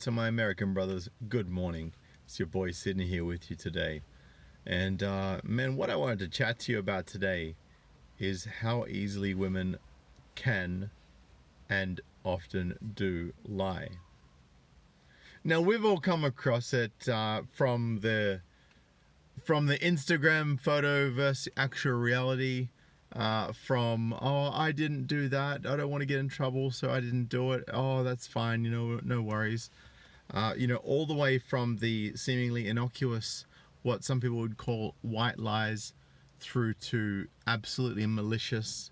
to my American brothers, good morning. It's your boy Sydney here with you today. And man, what I wanted to chat to you about today is how easily women can and often do lie. Now, we've all come across it from the Instagram photo versus actual reality. Oh, I didn't do that, I don't want to get in trouble, so I didn't do it. Oh, that's fine, no worries. All the way from the seemingly innocuous, what some people would call white lies, through to absolutely malicious,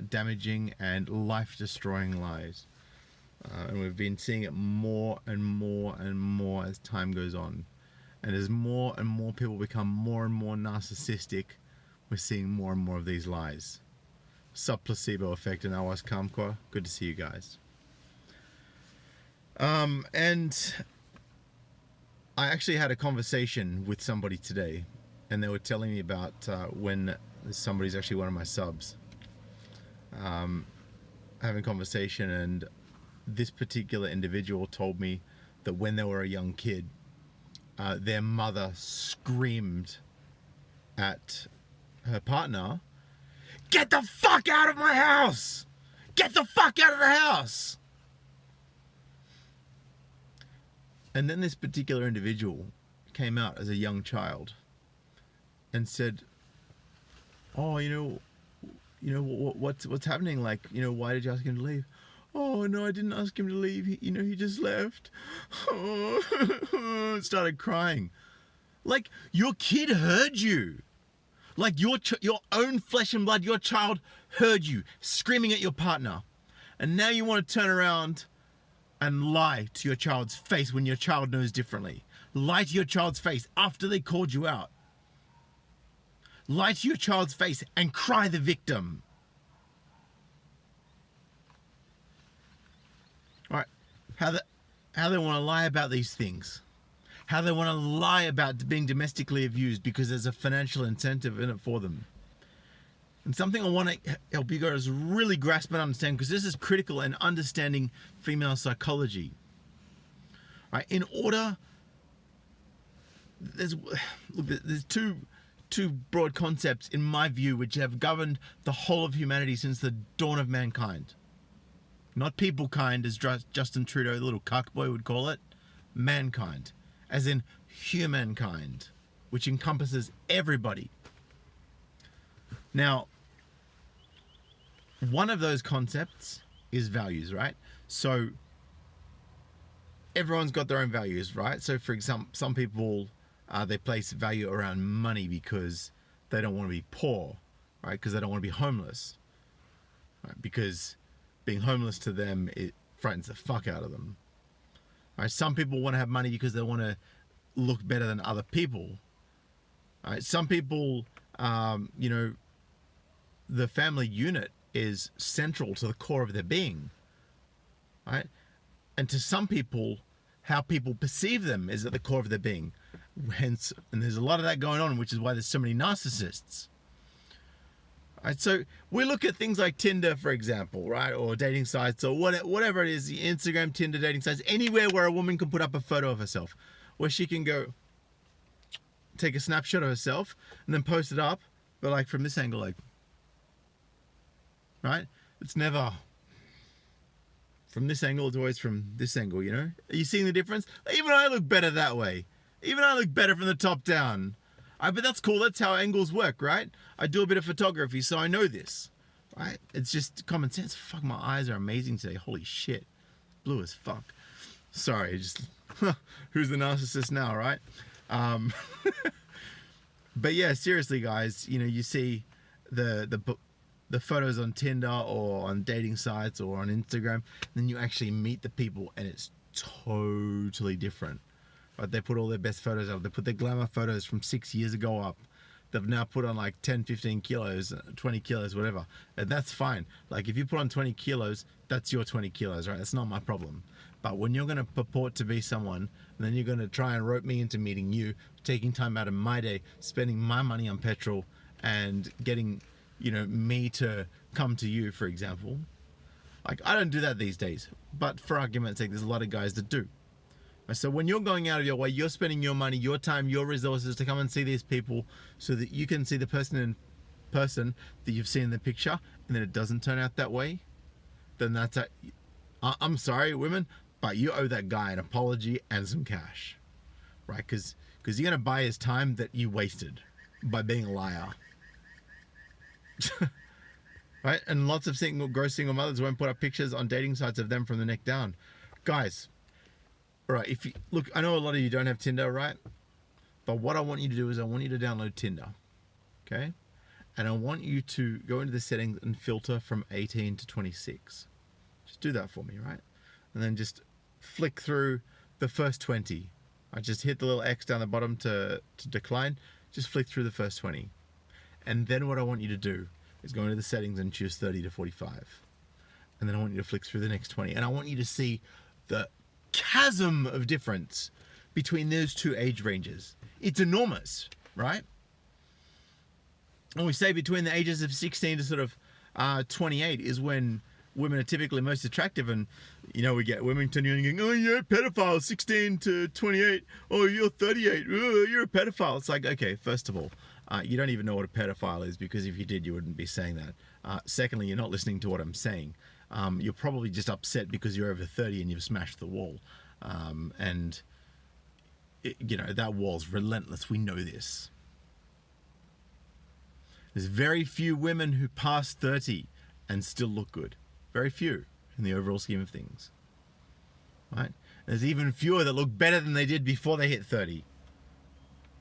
damaging and life-destroying lies. And we've been seeing it more and more and more as time goes on. And as more and more people become more and more narcissistic, we're seeing more and more of these lies. Sup placebo effect in Awas Kamkwa. Good to see you guys. And I actually had a conversation with somebody today, and they were telling me about when somebody's actually one of my subs. Having a conversation, and this particular individual told me that when they were a young kid, their mother screamed at her partner, "Get the fuck out of my house! Get the fuck out of the house!" And then this particular individual came out as a young child and said, "Oh, what's happening? Like, why did you ask him to leave?" "Oh, no, I didn't ask him to leave. He just left." Started crying. Like, your kid heard you. Like, your own flesh and blood, your child heard you screaming at your partner. And now you want to turn around and lie to your child's face when your child knows differently. Lie to your child's face after they called you out. Lie to your child's face and cry the victim. All right, how they want to lie about these things. How they want to lie about being domestically abused because there's a financial incentive in it for them. And something I want to help you guys really grasp and understand, because this is critical in understanding female psychology. Right? There's two broad concepts in my view which have governed the whole of humanity since the dawn of mankind. Not people kind, as Justin Trudeau, the little cuckboy, would call it. Mankind, as in humankind, which encompasses everybody. Now, one of those concepts is values, right? So everyone's got their own values, right? So for example, some people, they place value around money because they don't want to be poor, right? Because they don't want to be homeless, right? Because being homeless to them, it frightens the fuck out of them. Right? Some people want to have money because they want to look better than other people. Right? Some people, the family unit is central to the core of their being. Right? And to some people, how people perceive them is at the core of their being. Hence, and there's a lot of that going on, which is why there's so many narcissists. Right, so we look at things like Tinder, for example, right, or dating sites, or whatever it is, the Instagram, Tinder, dating sites, anywhere where a woman can put up a photo of herself, where she can go take a snapshot of herself and then post it up, but like from this angle, like, right? It's never from this angle, it's always from this angle, Are you seeing the difference? Even I look better that way. Even I look better from the top down. But that's cool. That's how angles work, right? I do a bit of photography, so I know this, right? It's just common sense. Fuck, my eyes are amazing today. Holy shit. Blue as fuck. Sorry, just who's the narcissist now, right? But yeah, seriously, guys, you see the photos on Tinder or on dating sites or on Instagram, and then you actually meet the people, and it's totally different. Right? They put all their best photos up. They put their glamour photos from 6 years ago up. They've now put on like 10, 15 kilos, 20 kilos, whatever. And that's fine. Like, if you put on 20 kilos, that's your 20 kilos, right? That's not my problem. But when you're going to purport to be someone, and then you're going to try and rope me into meeting you, taking time out of my day, spending my money on petrol, and getting, me to come to you, for example. Like, I don't do that these days. But for argument's sake, there's a lot of guys that do. So when you're going out of your way, you're spending your money, your time, your resources to come and see these people so that you can see the person in person that you've seen in the picture, and then it doesn't turn out that way, then that's a, I'm sorry, women, but you owe that guy an apology and some cash, right? Because you're going to buy his time that you wasted by being a liar. Right? And lots of gross single mothers won't put up pictures on dating sites of them from the neck down. Guys, all right, if you look, I know a lot of you don't have Tinder, right? But what I want you to do is I want you to download Tinder, okay? And I want you to go into the settings and filter from 18 to 26. Just do that for me, right? And then just flick through the first 20. I just hit the little X down the bottom to decline. Just flick through the first 20. And then what I want you to do is go into the settings and choose 30 to 45. And then I want you to flick through the next 20. And I want you to see the chasm of difference between those two age ranges. It's enormous, right? And we say between the ages of 16 to sort of 28 is when women are typically most attractive. And, you know, we get women turning and going, oh, you're a pedophile, 16 to 28. Oh, you're 38. Oh, you're a pedophile. It's like, okay, first of all, you don't even know what a pedophile is, because if you did, you wouldn't be saying that. Secondly, you're not listening to what I'm saying. You're probably just upset because you're over 30 and you've smashed the wall. You know, that wall's relentless. We know this. There's very few women who pass 30 and still look good. Very few in the overall scheme of things. Right? There's even fewer that look better than they did before they hit 30.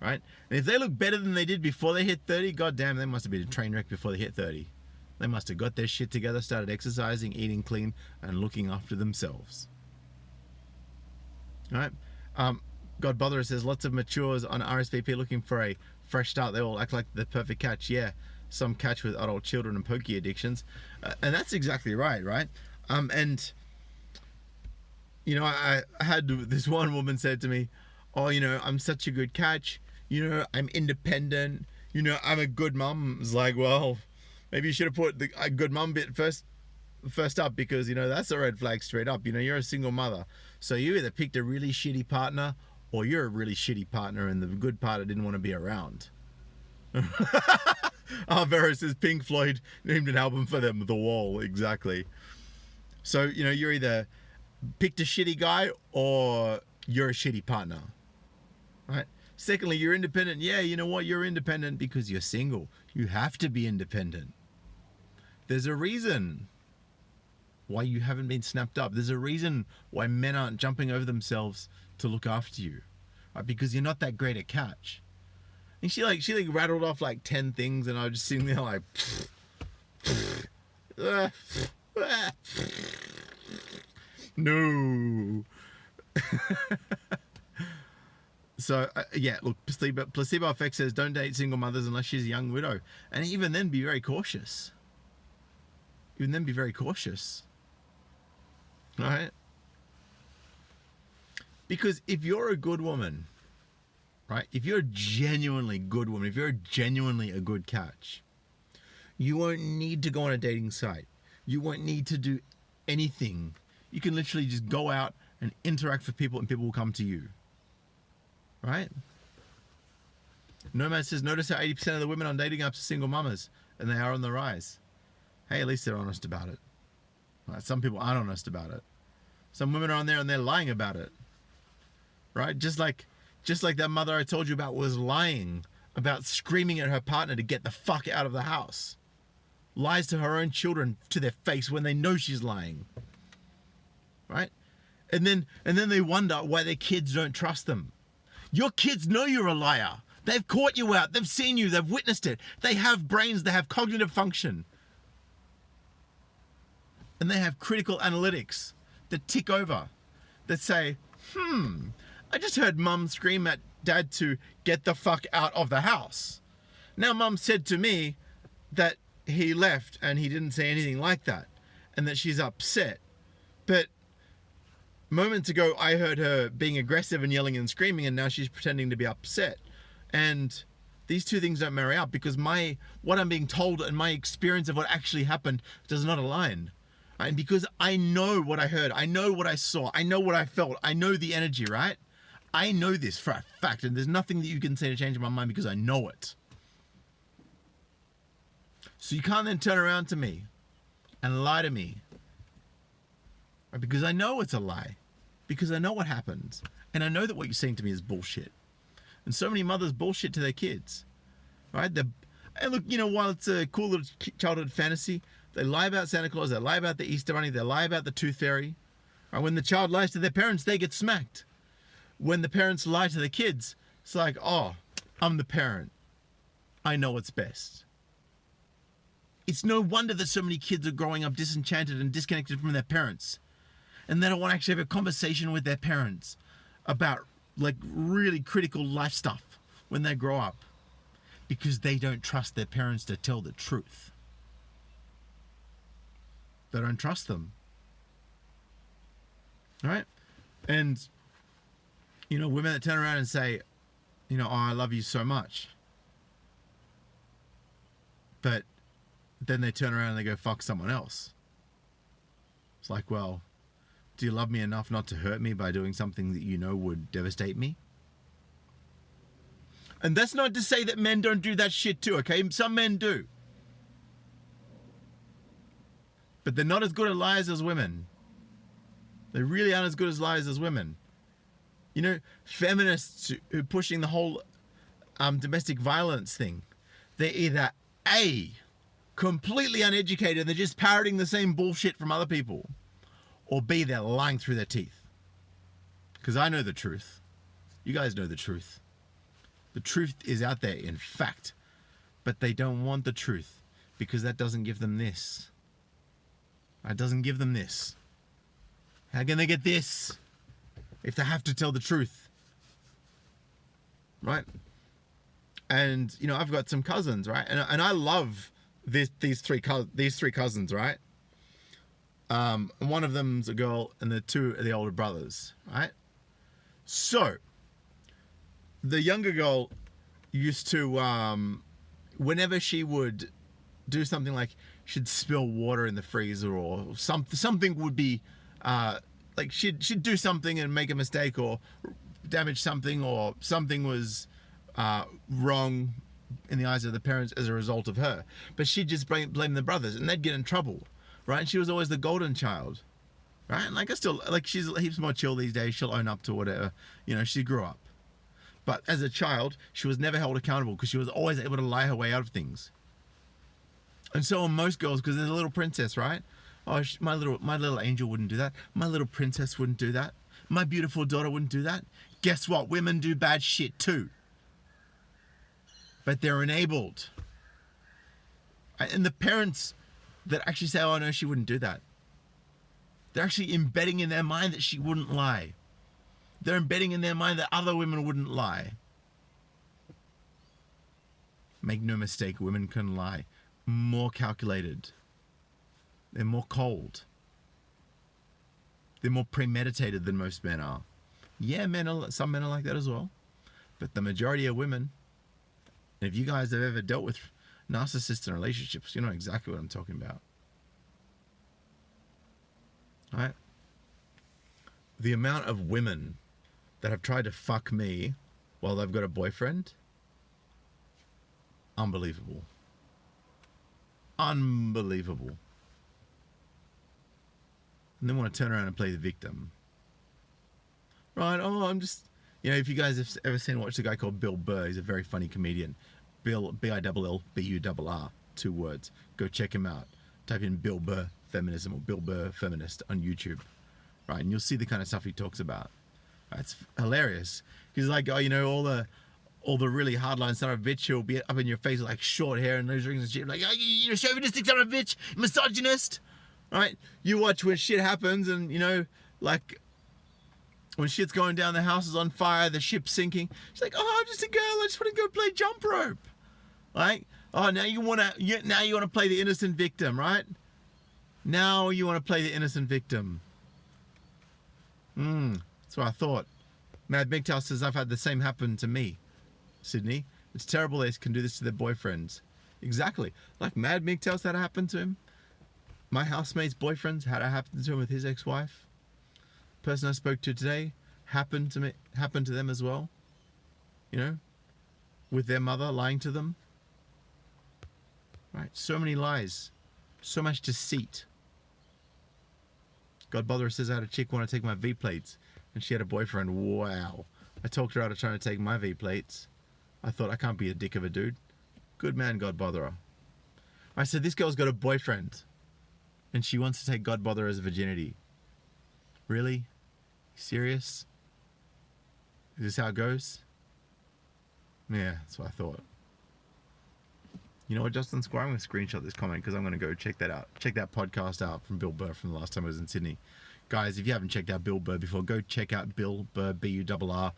Right? And if they look better than they did before they hit 30, goddamn, they must have been a train wreck before they hit 30. They must have got their shit together, started exercising, eating clean, and looking after themselves. Right? God Botherer says, lots of matures on RSVP looking for a fresh start. They all act like the perfect catch. Yeah, some catch with adult children and pokey addictions. And that's exactly right, right? And, you know, I had this one woman said to me, oh, you know, I'm such a good catch. You know, I'm independent. You know, I'm a good mum. It's like, well, maybe you should have put a good mum bit first up, because, you know, that's a red flag straight up. You know, you're a single mother. So you either picked a really shitty partner, or you're a really shitty partner and the good partner didn't want to be around. Vera says Pink Floyd named an album for them, The Wall. Exactly. So, you know, you're either picked a shitty guy or you're a shitty partner. Right? Secondly, you're independent. Yeah, you know what? You're independent because you're single. You have to be independent. There's a reason why you haven't been snapped up. There's a reason why men aren't jumping over themselves to look after you. Right? Because you're not that great at catch. And she rattled off like 10 things, and I was just sitting there like, no. So yeah, look, placebo effect says don't date single mothers unless she's a young widow, and even then be very cautious. Right? Because if you're a good woman, right? If you're a genuinely good woman, if you're genuinely a good catch, you won't need to go on a dating site. You won't need to do anything. You can literally just go out and interact with people, and people will come to you. Right? Nomad says, notice how 80% of the women on dating apps are single mamas, and they are on the rise. Hey, at least they're honest about it. Right? Some people aren't honest about it. Some women are on there and they're lying about it. Right? Just like that mother I told you about was lying about screaming at her partner to get the fuck out of the house. Lies to her own children to their face when they know she's lying. Right? And then they wonder why their kids don't trust them. Your kids know you're a liar. They've caught you out. They've seen you. They've witnessed it. They have brains. They have cognitive function. And they have critical analytics that tick over, that say, I just heard mum scream at dad to get the fuck out of the house. Now mum said to me that he left and he didn't say anything like that, and that she's upset. But moments ago, I heard her being aggressive and yelling and screaming, and now she's pretending to be upset. And these two things don't marry up, because what I'm being told and my experience of what actually happened does not align. And because I know what I heard, I know what I saw, I know what I felt, I know the energy, right? I know this for a fact, and there's nothing that you can say to change my mind because I know it. So you can't then turn around to me and lie to me, right? Because I know it's a lie, because I know what happens, and I know that what you're saying to me is bullshit. And so many mothers bullshit to their kids, right? And look, while it's a cool little childhood fantasy, they lie about Santa Claus, they lie about the Easter Bunny, they lie about the Tooth Fairy. Right? When the child lies to their parents, they get smacked. When the parents lie to the kids, it's like, oh, I'm the parent. I know what's best. It's no wonder that so many kids are growing up disenchanted and disconnected from their parents. And they don't want to actually have a conversation with their parents about like really critical life stuff when they grow up. Because they don't trust their parents to tell the truth. They don't trust them. Right? And, women that turn around and say, oh, I love you so much. But then they turn around and they go fuck someone else. It's like, well, do you love me enough not to hurt me by doing something that you know would devastate me? And that's not to say that men don't do that shit too, okay? Some men do. But they're not as good at liars as women. They really aren't as good as liars as women. Feminists who are pushing the whole domestic violence thing, they're either A, completely uneducated, they're just parroting the same bullshit from other people, or B, they're lying through their teeth. Because I know the truth. You guys know the truth. The truth is out there, in fact. But they don't want the truth because that doesn't give them this. It doesn't give them this. How can they get this if they have to tell the truth? Right? And, I've got some cousins, right? And I love these three cousins, right? And one of them's a girl and the two are the older brothers, right? So, the younger girl used to, whenever she would do something like she'd spill water in the freezer or something would be, like she'd do something and make a mistake or damage something or something was wrong in the eyes of the parents as a result of her. But she'd just blame the brothers and they'd get in trouble, right? And she was always the golden child, right? And like she's heaps more chill these days. She'll own up to whatever, she grew up. But as a child, she was never held accountable because she was always able to lie her way out of things. And so are most girls, because there's a little princess, right? Oh, my little angel wouldn't do that. My little princess wouldn't do that. My beautiful daughter wouldn't do that. Guess what? Women do bad shit too. But they're enabled. And the parents that actually say, oh no, she wouldn't do that, they're actually embedding in their mind that she wouldn't lie. They're embedding in their mind that other women wouldn't lie. Make no mistake, women can lie. More calculated. They're more cold. They're more premeditated than most men are. Yeah, some men are like that as well. But the majority of women, and if you guys have ever dealt with narcissists in relationships, you know exactly what I'm talking about. Right? The amount of women that have tried to fuck me while they've got a boyfriend, unbelievable. Unbelievable. And then want to turn around and play the victim. Right, oh, I'm just... if you guys have ever watched a guy called Bill Burr, he's a very funny comedian. Bill, B-I-L-L-B-U-R-R, 2 words. Go check him out. Type in Bill Burr Feminism or Bill Burr Feminist on YouTube. Right, and you'll see the kind of stuff he talks about. It's hilarious. He's like, all the really hardline son of a bitch who'll be up in your face with like short hair and nose rings and shit. Like, you're a chauvinistic son of a bitch, misogynist. Right? You watch when shit happens and, like, when shit's going down, the house is on fire, the ship's sinking. She's like, oh, I'm just a girl, I just want to go play jump rope. Right? Oh, now you want to play the innocent victim, right? Now you want to play the innocent victim. That's what I thought. Mad MGTOW says, I've had the same happen to me, Sydney. It's terrible they can do this to their boyfriends. Exactly. Like Mad MGTOW's had it happen to him. My housemate's boyfriend had it happen to him with his ex-wife. Person I spoke to today happened to them as well. You know, with their mother lying to them. Right? So many lies. So much deceit. God Botherer says I had a chick want to take my V plates and she had a boyfriend. Wow. I talked her out of trying to take my V plates. I thought, I can't be a dick of a dude. Good man, God Botherer. I said, this girl's got a boyfriend and she wants to take God Botherer's virginity. Really? Serious? Is this how it goes? Yeah, that's what I thought. You know what, Justin Squire? I'm going to screenshot this comment because I'm going to go check that out. Check that podcast out from Bill Burr from the last time I was in Sydney. Guys, if you haven't checked out Bill Burr before, go check out Bill Burr, B-U-R-R.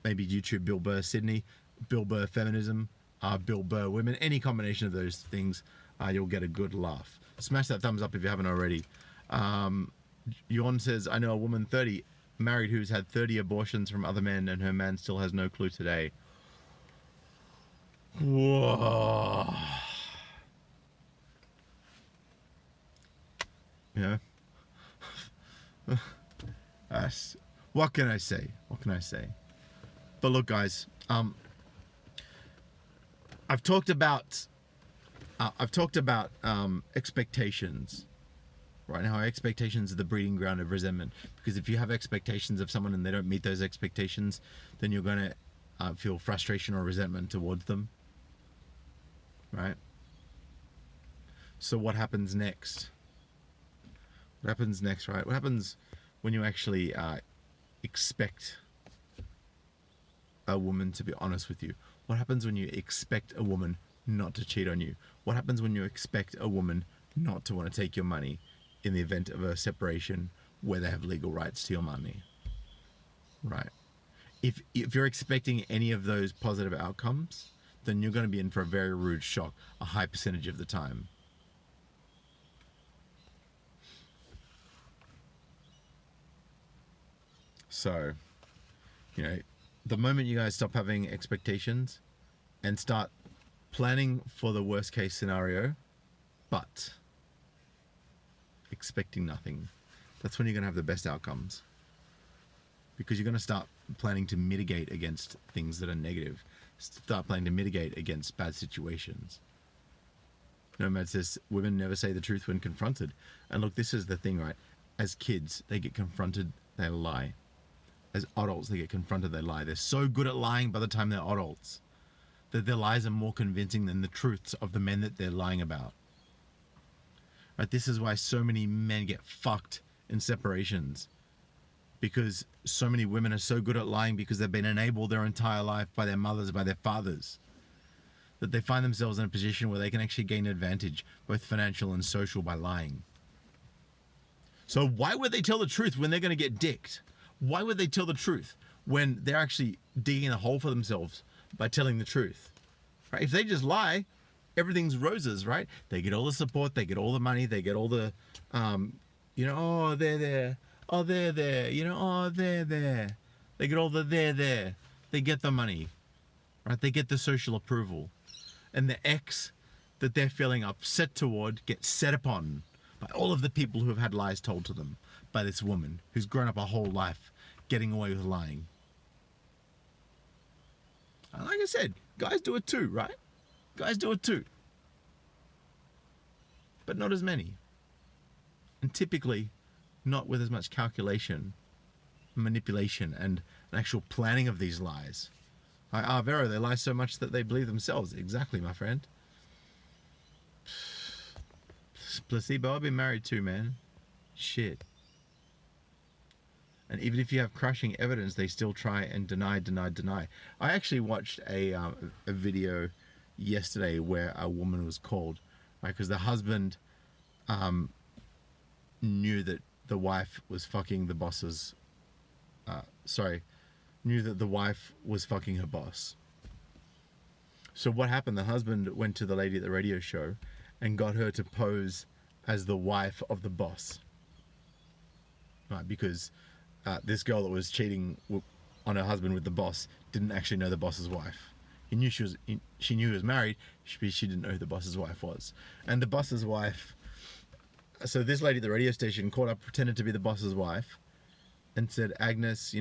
Maybe YouTube Bill Burr Sydney, Bill Burr Feminism, Bill Burr Women. Any combination of those things, you'll get a good laugh. Smash that thumbs up if you haven't already. Yon says, I know a woman 30, married, who's had 30 abortions from other men and her man still has no clue today. Whoa. Yeah. What can I say? What can I say? But look, guys, I've talked about expectations. Right now, expectations are the breeding ground of resentment. Because if you have expectations of someone and they don't meet those expectations, then you're going to feel frustration or resentment towards them. Right? So what happens next? What happens next, right? What happens when you actually expect a woman to be honest with you? What happens when you expect a woman not to cheat on you? What happens when you expect a woman not to want to take your money in the event of a separation where they have legal rights to your money? Right. If you're expecting any of those positive outcomes, then you're going to be in for a very rude shock a high percentage of the time. So, you know, the moment you guys stop having expectations and start planning for the worst case scenario, but expecting nothing, that's when you're going to have the best outcomes. Because you're going to start planning to mitigate against things that are negative. Start planning to mitigate against bad situations. Nomad says, women never say the truth when confronted. And look, this is the thing, right? As kids, they get confronted, they lie. As adults, they get confronted, they lie. They're so good at lying by the time they're adults that their lies are more convincing than the truths of the men that they're lying about. Right? This is why so many men get fucked in separations. Because so many women are so good at lying because they've been enabled their entire life by their mothers, by their fathers, that they find themselves in a position where they can actually gain advantage, both financial and social, by lying. So why would they tell the truth when they're going to get dicked? Why would they tell the truth when they're actually digging a hole for themselves by telling the truth? Right? If they just lie, everything's roses, right? They get all the support, they get all the money, they get all the, oh, they're there. Oh, they're there. Oh, they're there. They get all the they're there. They get the money. Right? They get the social approval. And the ex that they're feeling upset toward gets set upon by all of the people who have had lies told to them by this woman who's grown up a whole life getting away with lying. And like I said, guys do it too, right? Guys do it too. But not as many. And typically, not with as much calculation, manipulation, and an actual planning of these lies. Like, Vero, they lie so much that they believe themselves. Exactly, my friend. Placebo, I've been married too, man. Shit. And even if you have crushing evidence, they still try and deny. I actually watched a video yesterday where a woman was called, right? Because the husband knew that the wife was fucking the boss's, knew that the wife was fucking her boss. So what happened? The husband went to the lady at the radio show and got her to pose as the wife of the boss. Right, because this girl that was cheating on her husband with the boss didn't actually know the boss's wife. She knew he was married, but she didn't know who the boss's wife was. And the boss's wife so this lady at the radio station called up, pretended to be the boss's wife, and said, Agnes,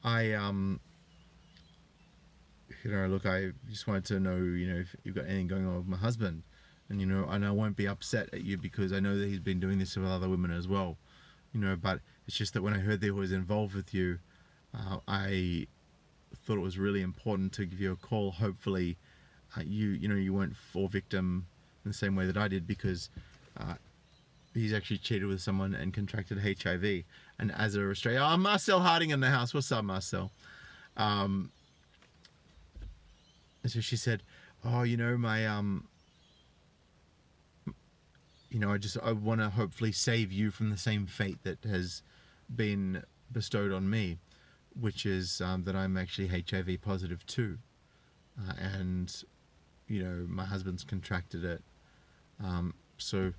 I look, I just wanted to know, if you've got anything going on with my husband, and and I won't be upset at you because I know that he's been doing this with other women as well, but it's just that when I heard that he was involved with you, I thought it was really important to give you a call. Hopefully, you won't fall victim in the same way that I did, because he's actually cheated with someone and contracted HIV, and as a restraint, Marcel Harding in the house. What's up, Marcel? And so she said, my I want to hopefully save you from the same fate that has been bestowed on me, which is that I'm actually HIV positive too, and my husband's contracted it. So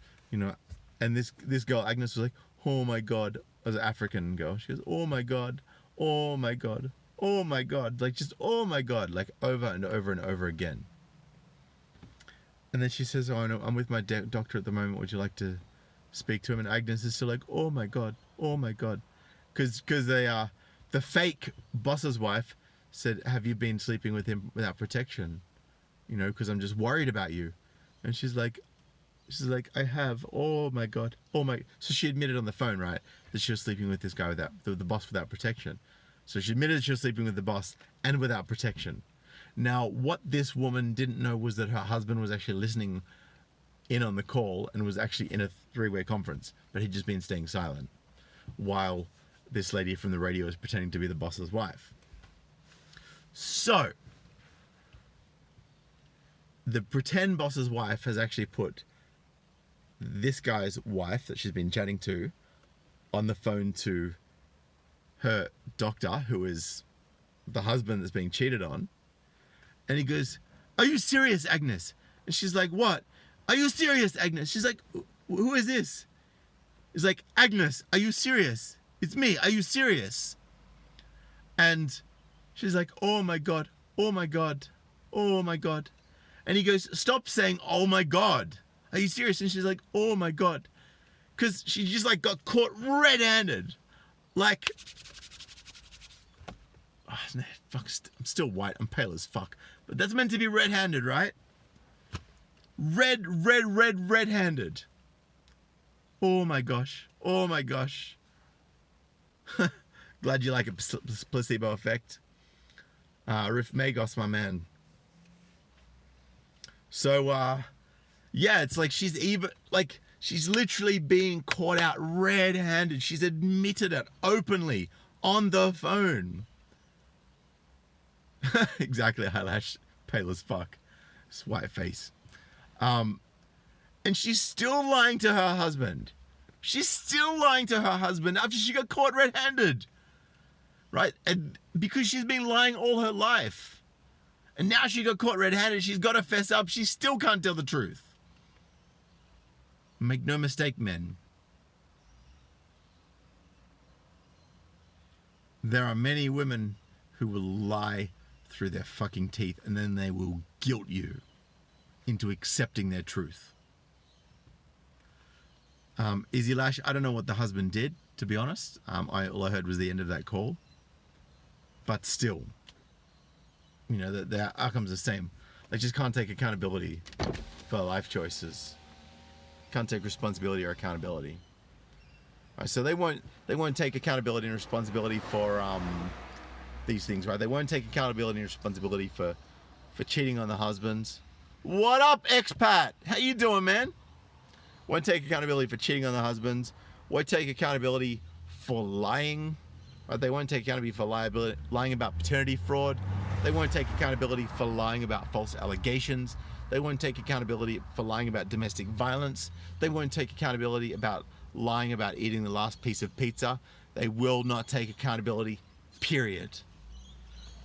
and this girl Agnes was like, oh my God, as an African girl, she goes, oh my God, oh my God, oh my God, like just oh my God, like over and over and over again. And then she says, oh no, I'm with my doctor at the moment, would you like to speak to him? And Agnes is still like, oh my God, because they are, the fake boss's wife said, have you been sleeping with him without protection? Because I'm just worried about you. And she's like, I have. Oh my God. Oh my. So she admitted on the phone, right, that she was sleeping with this guy without the boss without protection. So she admitted she was sleeping with the boss and without protection. Now, what this woman didn't know was that her husband was actually listening in on the call and was actually in a three-way conference, but he'd just been staying silent while this lady from the radio is pretending to be the boss's wife. So the pretend boss's wife has actually put this guy's wife that she's been chatting to on the phone to her doctor, who is the husband that's being cheated on. And he goes, are you serious, Agnes? And she's like, what? Are you serious, Agnes? She's like, who is this? He's like, Agnes, are you serious? It's me. Are you serious? And she's like, oh my God, oh my God, oh my God. And he goes, stop saying, oh my God. Are you serious? And she's like, oh my God. Because she just like got caught red-handed. Like, oh, fuck, I'm still white. I'm pale as fuck. But that's meant to be red-handed, right? Red-handed. Oh my gosh. Oh my gosh. Glad you like a placebo effect. Riff Magos, my man. So, yeah, it's like she's literally being caught out red-handed. She's admitted it openly on the phone. Exactly, eyelash, pale as fuck. This white face. And she's still lying to her husband. She's still lying to her husband after she got caught red-handed. Right? And because she's been lying all her life. And now she got caught red-handed, she's got to fess up. She still can't tell the truth. Make no mistake, men. There are many women who will lie through their fucking teeth, and then they will guilt you into accepting their truth. Izzy Lash, I don't know what the husband did, to be honest. All I heard was the end of that call. But still, the outcome's the same. They just can't take accountability for life choices. Can't take responsibility or accountability. Right, so they won't take accountability and responsibility for these things, right? They won't take accountability and responsibility for cheating on the husband. What up, expat? How you doing, man? Won't take accountability for cheating on the husbands. Won't take accountability for lying. Right? They won't take accountability for lying about paternity fraud. They won't take accountability for lying about false allegations. They won't take accountability for lying about domestic violence. They won't take accountability about lying about eating the last piece of pizza. They will not take accountability, period.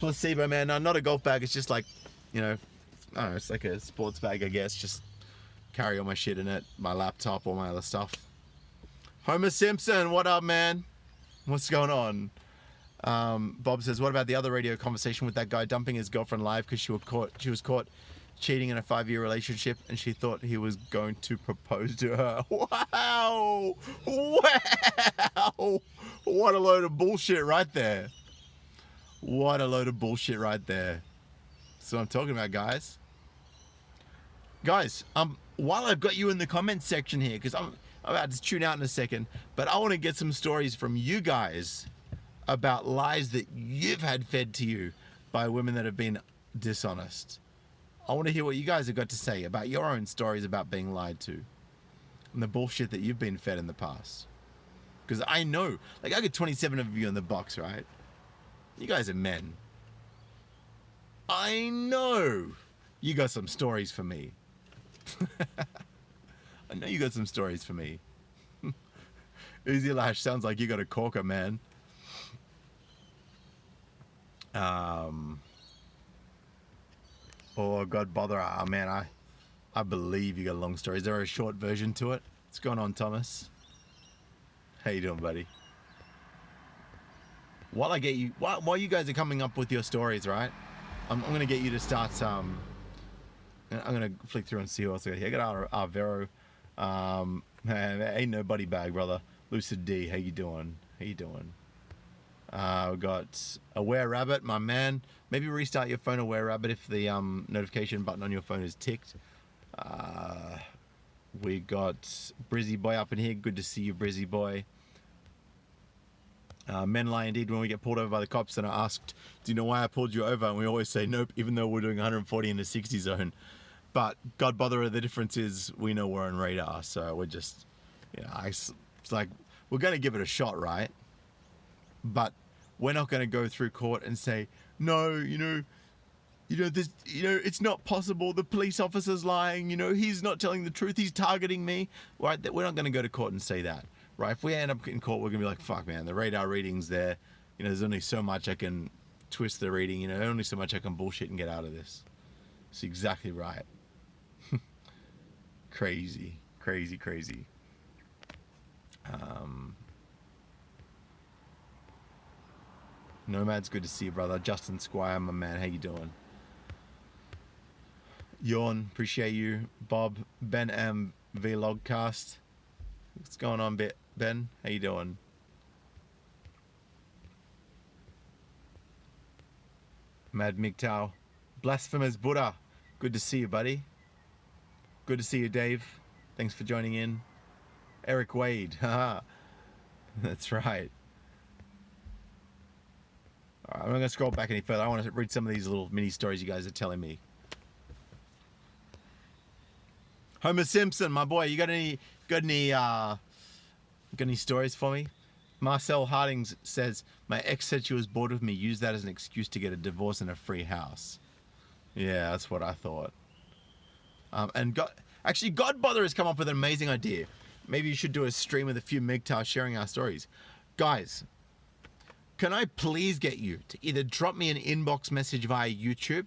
Placebo, man. No, not a golf bag. It's just like, I don't know, it's like a sports bag, I guess. Just carry all my shit in it, my laptop, all my other stuff. Homer Simpson, what up, man? What's going on? Bob says, what about the other radio conversation with that guy dumping his girlfriend live because she was caught cheating in a 5-year relationship, and she thought he was going to propose to her. Wow! Wow! What a load of bullshit right there. What a load of bullshit right there. That's what I'm talking about, guys. Guys, while I've got you in the comments section here, because I'm about to tune out in a second, but I want to get some stories from you guys about lies that you've had fed to you by women that have been dishonest. I want to hear what you guys have got to say about your own stories about being lied to and the bullshit that you've been fed in the past. Because I know, like, I got 27 of you in the box, right? You guys are men. I know you got some stories for me. I know you got some stories for me. Easy Lash sounds like you got a corker, man. Oh, God bother. Oh, man, I believe you got a long story. Is there a short version to it? What's going on, Thomas? How you doing, buddy? While you guys are coming up with your stories, right? I'm going to get you to start. I'm going to flick through and see who else I got here. I got Arvero. Ain't no buddy bag, brother. Lucid D, how you doing? How you doing? We got Aware Rabbit, my man. Maybe restart your phone, Aware Rabbit, if the notification button on your phone is ticked. We got Brizzy Boy up in here. Good to see you, Brizzy Boy. Men lie indeed. When we get pulled over by the cops and are asked, do you know why I pulled you over? And we always say nope, even though we're doing 140 in the 60 zone. But God bother, the difference is we know we're on radar. So we're just, it's like, we're going to give it a shot, right? But we're not going to go through court and say, no, it's not possible. The police officer's lying. He's not telling the truth. He's targeting me. Right? We're not going to go to court and say that. Right? If we end up in court, we're going to be like, fuck, man, the radar reading's there. There's only so much I can twist the reading. Only so much I can bullshit and get out of this. It's exactly right. Crazy. Nomad's good to see you, brother. Justin Squire, my man, how you doing? Yawn, appreciate you. Bob, Ben M Vlogcast. What's going on, Ben? How you doing? Mad MGTOW. Blasphemous Buddha. Good to see you, buddy. Good to see you, Dave. Thanks for joining in. Eric Wade. Haha. That's right. All right, I'm not going to scroll back any further. I want to read some of these little mini stories you guys are telling me. Homer Simpson, my boy, you got any stories for me? Marcel Hardings says, my ex said she was bored with me. Use that as an excuse to get a divorce and a free house. Yeah, that's what I thought. And God Bother has come up with an amazing idea. Maybe you should do a stream with a few MGTOW sharing our stories. Guys, can I please get you to either drop me an inbox message via YouTube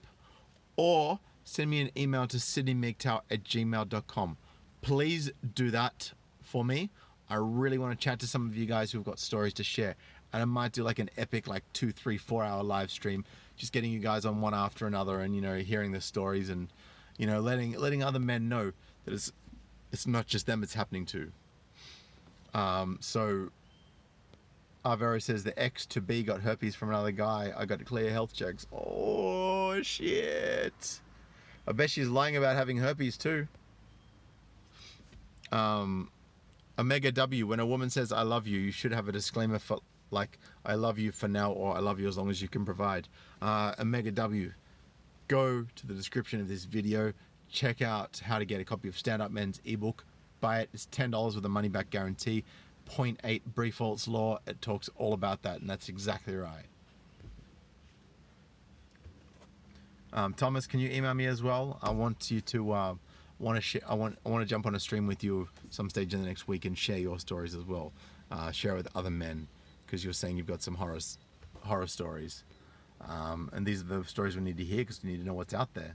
or send me an email to sydneymgtow@gmail.com. Please do that for me. I really want to chat to some of you guys who've got stories to share. And I might do like an epic 2, 3, 4 hour live stream, just getting you guys on one after another and, hearing the stories and, letting other men know that it's not just them it's happening to. So Arvero says the ex to be got herpes from another guy. I got to clear health checks. Oh, shit. I bet she's lying about having herpes too. Omega W, when a woman says I love you, you should have a disclaimer for I love you for now or I love you as long as you can provide. Omega W, go to the description of this video, check out how to get a copy of Stand Up Men's ebook, buy it. It's $10 with a money back guarantee. 0.8 Briefalt's Law, it talks all about that, and that's exactly right. Thomas, can you email me as well? I want you to I want to jump on a stream with you some stage in the next week and share your stories as well. Share with other men, because you're saying you've got some horror stories, and these are the stories we need to hear because we need to know what's out there.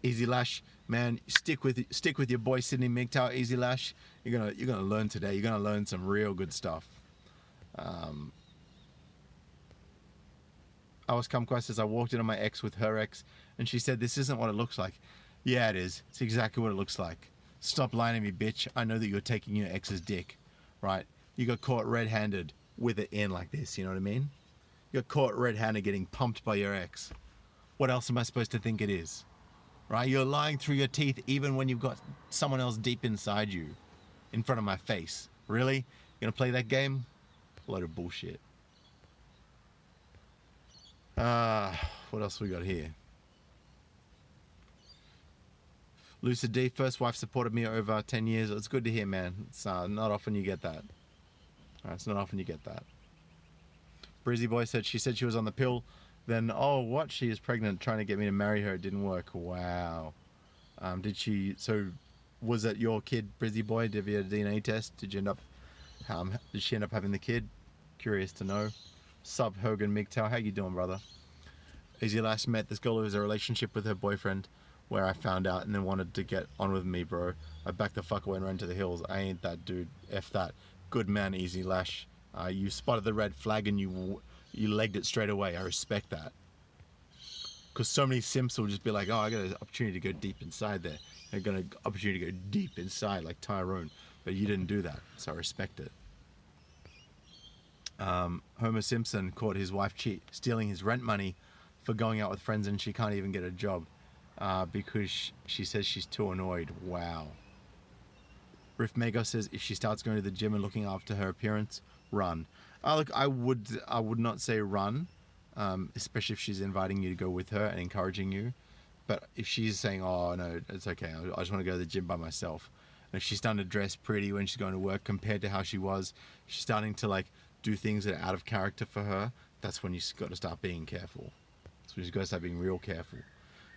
Easy Lash, man, stick with your boy Sydney MGTOW. Easy Lash, you're gonna learn today. You're gonna learn some real good stuff. Alice Kumquat says, I walked in on my ex with her ex, and she said, this isn't what it looks like. Yeah, it is. It's exactly what it looks like. Stop lying to me, bitch. I know that you're taking your ex's dick, right? You got caught red-handed with it in like this, you know what I mean? You got caught red-handed getting pumped by your ex. What else am I supposed to think it is? Right? You're lying through your teeth even when you've got someone else deep inside you, in front of my face. Really? You gonna play that game? A load of bullshit. What else we got here? Lucid D, first wife supported me over 10 years. It's good to hear, man. It's not often you get that. It's not often you get that. Brizzy Boy said she was on the pill. Then, oh, what? She is pregnant, trying to get me to marry her. It didn't work. Wow. Did she... So, was that your kid, Brizzy Boy? Did you have a DNA test? Did you end up... did she end up having the kid? Curious to know. Sub Hogan MGTOW. How you doing, brother? As you last met, this girl who has a relationship with her boyfriend, where I found out and then wanted to get on with me, bro. I backed the fuck away and ran to the hills. I ain't that dude. F that. Good man, Easy Lash. You spotted the red flag and you legged it straight away. I respect that. Because so many simps will just be like, oh, I got an opportunity to go deep inside there. I got an opportunity to go deep inside like Tyrone. But you didn't do that, so I respect it. Homer Simpson caught his wife stealing his rent money for going out with friends, and she can't even get a job because she says she's too annoyed. Wow. Riff Mego says if she starts going to the gym and looking after her appearance, run. Look, I would not say run, especially if she's inviting you to go with her and encouraging you. But if she's saying, oh no, it's okay, I just want to go to the gym by myself. And if she's starting to dress pretty when she's going to work compared to how she was, she's starting to like do things that are out of character for her, that's when you've got to start being careful. That's when you've got to start being real careful.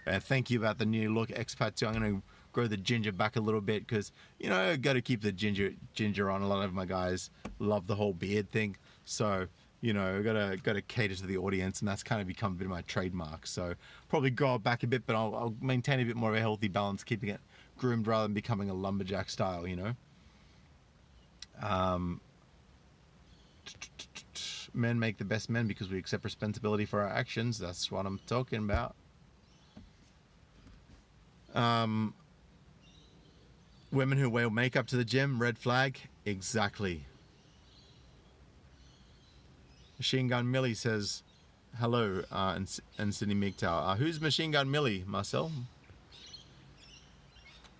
And thank you about the new look, Expat 2. I'm going to grow the ginger back a little bit because, you know, got to keep the ginger on. A lot of my guys love the whole beard thing. So, you know, got to cater to the audience, and that's kind of become a bit of my trademark. So probably grow it back a bit, but I'll maintain a bit more of a healthy balance, keeping it groomed rather than becoming a lumberjack style, you know. Men make the best men because we accept responsibility for our actions. That's what I'm talking about. Women who wear makeup to the gym, red flag. Exactly. Machine Gun Millie says hello, and Sydney MGTOW. Who's Machine Gun Millie, Marcel?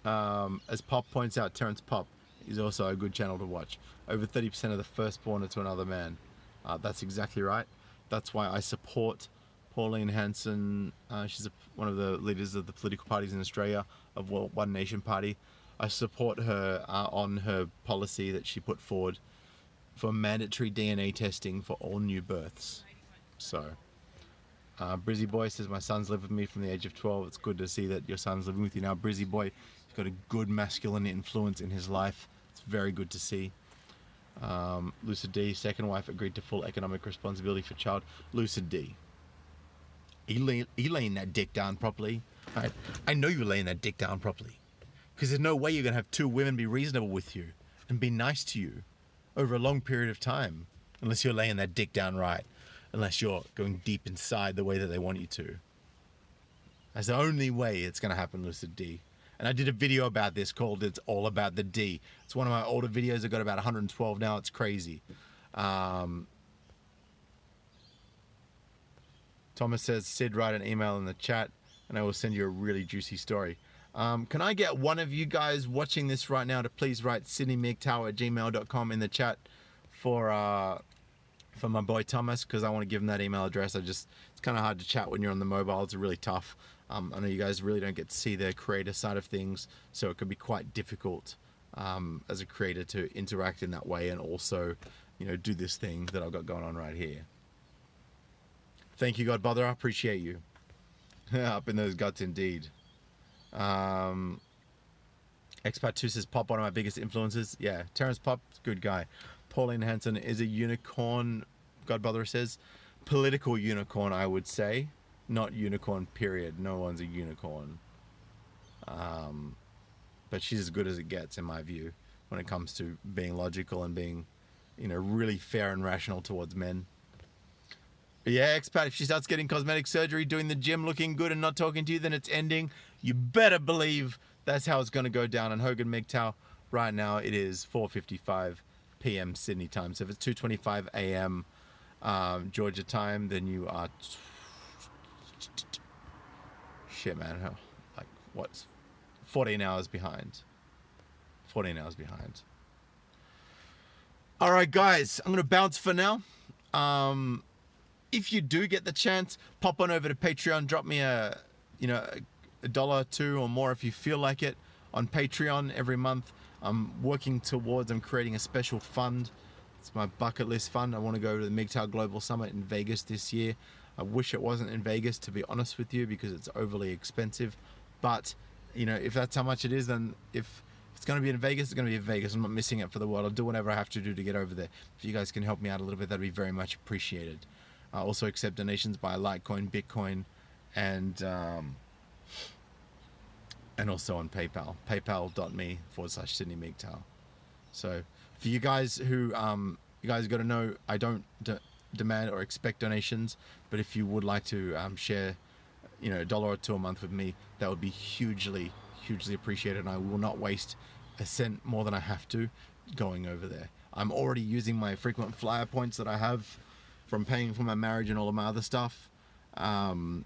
As Pop points out, Terrence Pop is also a good channel to watch. Over 30% of the firstborn to another man. That's exactly right. That's why I support Pauline Hanson. She's one of the leaders of the political parties in Australia, of One Nation Party. I support her on her policy that she put forward for mandatory DNA testing for all new births. So, Brizzy Boy says, my son's lived with me from the age of 12. It's good to see that your son's living with you now. Brizzy Boy, he's got a good masculine influence in his life. It's very good to see. Lucid D, second wife, agreed to full economic responsibility for child. Lucid D, you laying that dick down properly? Right? I know you're laying that dick down properly. Because there's no way you're going to have two women be reasonable with you and be nice to you over a long period of time, unless you're laying that dick down right, unless you're going deep inside the way that they want you to. That's the only way it's going to happen, Lucid D. And I did a video about this called It's All About the D. It's one of my older videos. I've got about 112 now. It's crazy. Thomas says, Sid, write an email in the chat and I will send you a really juicy story. Can I get one of you guys watching this right now to please write sydneymgtow@gmail.com in the chat for my boy Thomas, because I want to give him that email address. It's kind of hard to chat when you're on the mobile. It's really tough. I know you guys really don't get to see the creator side of things, so it can be quite difficult as a creator to interact in that way and also, you know, do this thing that I've got going on right here. Thank you, Godbrother. I appreciate you. Up in those guts indeed. Expat 2 says, Pop, one of my biggest influences. Yeah, Terrence Pop, good guy. Pauline Hanson is a unicorn, Godbrother says. Political unicorn, I would say. Not unicorn, period. No one's a unicorn. But she's as good as it gets, in my view, when it comes to being logical and being, you know, really fair and rational towards men. Yeah, expat, if she starts getting cosmetic surgery, doing the gym, looking good and not talking to you, then it's ending. You better believe that's how it's going to go down. And Hogan MGTOW, right now it is 4:55 p.m. Sydney time. So if it's 2:25 a.m. Georgia time, then you are... Shit, man. Like, what's 14 hours behind? 14 hours behind. All right, guys, I'm going to bounce for now. If you do get the chance, pop on over to Patreon, drop me a dollar or two or more if you feel like it on Patreon every month. I'm creating a special fund. It's my bucket list fund. I want to go to the MGTOW Global Summit in Vegas this year. I wish it wasn't in Vegas, to be honest with you, because it's overly expensive. But, if that's how much it is, then if it's going to be in Vegas, it's going to be in Vegas. I'm not missing it for the world. I'll do whatever I have to do to get over there. If you guys can help me out a little bit, that'd be very much appreciated. I also accept donations by Litecoin, Bitcoin, and also on PayPal. PayPal.me/sydneymgtow. So for you guys who you guys got to know, I don't demand or expect donations, but if you would like to share $1 or $2 a month with me, that would be hugely appreciated, and I will not waste a cent more than I have to going over there. I'm already using my frequent flyer points that I have from paying for my marriage and all of my other stuff to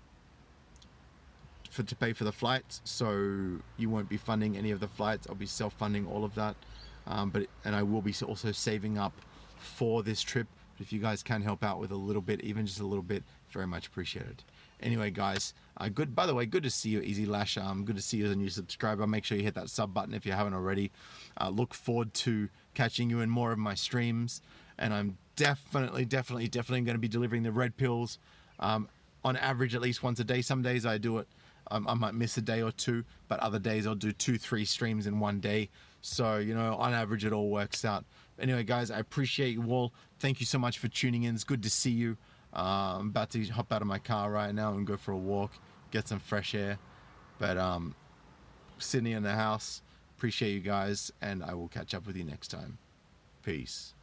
pay for the flights, so you won't be funding any of the flights. I'll be self-funding all of that, and I will be also saving up for this trip. If you guys can help out with a little bit, even just a little bit, very much appreciated. Anyway, guys, by the way, good to see you, Easy Lash. Good to see you as a new subscriber. Make sure you hit that sub button if you haven't already. Look forward to catching you in more of my streams, and I'm definitely going to be delivering the red pills on average at least once a day. Some days I do it, I might miss a day or two, but other days I'll do 2-3 streams in one day. So, on average it all works out. Anyway, guys, I appreciate you all. Thank you so much for tuning in. It's good to see you. I'm about to hop out of my car right now and go for a walk, get some fresh air. But Sydney in the house. Appreciate you guys, and I will catch up with you next time. Peace.